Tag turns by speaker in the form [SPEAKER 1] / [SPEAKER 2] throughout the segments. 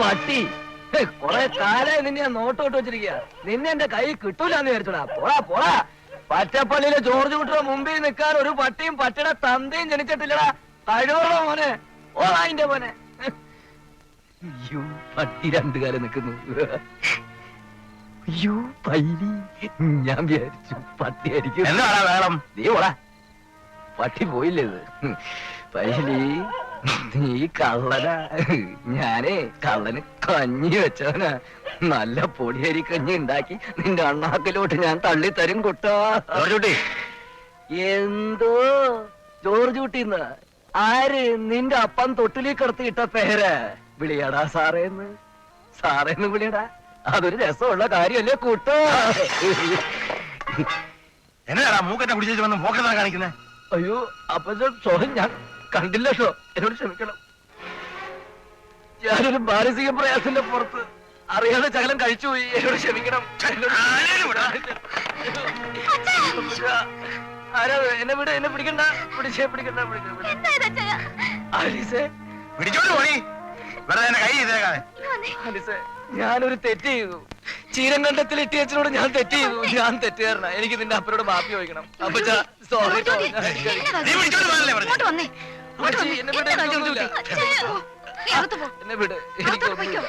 [SPEAKER 1] പട്ടി കൊറേ കാലായി നിന്നെ ഞാൻ നോട്ടോട്ട് വെച്ചിരിക്കുക. നിന്നെ എന്റെ കൈ കിട്ടൂലെന്ന് വിചാരിച്ചോടാ. പോടാ പോടാ. പച്ചപ്പള്ളിയിലെ ജോർജ് കുട്ടിയുടെ മുമ്പിൽ നിൽക്കാൻ ഒരു പട്ടിയും പട്ടിയുടെ തന്തയും ജനിച്ചിട്ടില്ലടാ. കഴിവുള്ള മോനെ. ഓ അതിന്റെ മോനെ. അയ്യോ പട്ടി രണ്ടു കാലം നിൽക്കുന്നു. അയ്യോ പൈലി. ഞാൻ വിചാരിച്ചു പട്ടിയായിരിക്കും.
[SPEAKER 2] എന്താടാ വേളം?
[SPEAKER 1] നീ പോടാ. പട്ടി പോയില്ലേ ഇത്? പൈലി നീ കള്ളനാ. ഞാനേ കള്ളന് കഞ്ഞി വെച്ചവനാ. നല്ല പൊടിയരി കഞ്ഞി ഉണ്ടാക്കി നിന്റെ അണ്ണാക്കിലോട്ട് ഞാൻ തള്ളി തരും കുട്ടാ. എന്തോ ജോർജ് കുട്ടിന്ന്? ആര്? നിന്റെ അപ്പം തൊട്ടിലി കിടത്തിയിട്ട പേര്. വിളിയടാ സാറേന്ന്. സാറേന്ന് വിളിയടാ. അതൊരു രസമുള്ള കാര്യമല്ലേ കൂട്ടോ?
[SPEAKER 2] എന്നാടാ മൂക്കറ്റ കുടിച്ചു വന്ന് മോക്കറ്റാ കാണിക്കുന്നേ?
[SPEAKER 1] അയ്യോ അപ്പൊ സോറി, ഞാൻ കണ്ടില്ല ഷോ. എന്നോട് ക്ഷമിക്കണം. ഞാനൊരു മാനസിക പ്രയാസത്തിന്റെ പുറത്ത് അറിയാതെ ശകലം കഴിച്ചുപോയി. എന്നോട് ക്ഷമിക്കണം. ആരാ? എന്നെ വിട്. എന്നെ പിടിക്കണ്ട. പിടിക്കണ്ട. ആലീസേ
[SPEAKER 2] പിടിച്ചോണ്ട് പോയി.
[SPEAKER 1] ആലീസേ ഞാനൊരു തെറ്റ് ചെയ്തു. ചീരങ്കണ്ടത്തിൽ ഇട്ടിയച്ചനോട് ഞാൻ തെറ്റ് ചെയ്തു. ഞാൻ തെറ്റുകാരന. എനിക്ക് നിന്റെ അപ്പനോട് മാപ്പി ചോദിക്കണം. അപ്പൊ സോറി. എന്നെ വിട്. എനിക്കൊന്നുമില്ല.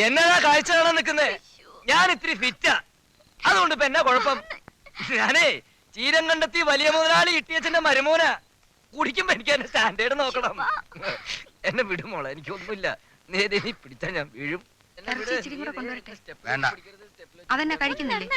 [SPEAKER 1] എന്നതാ കാഴ്ച കാണാൻ നിൽക്കുന്നേ? ഞാൻ ഇത്തിരി ഫിറ്റാ. അതുകൊണ്ട് ഇപ്പൊ എന്നാ കുഴപ്പം? ഞാനേ ചീരങ്കണ്ടത്തി വലിയ മുതലാളി ഇട്ടിയച്ചന്റെ മരുമോനാ. കുടിക്കുമ്പോ എനിക്ക് എന്നെ സ്റ്റാൻഡേർഡ് നോക്കണം. എന്നെ വിടുമോളെ. എനിക്കൊന്നുമില്ല. നീ പിടിച്ചാ ഞാൻ വീഴും.
[SPEAKER 2] വേണ്ട.
[SPEAKER 3] അതെന്നെ കഴിക്കുന്നില്ലേ?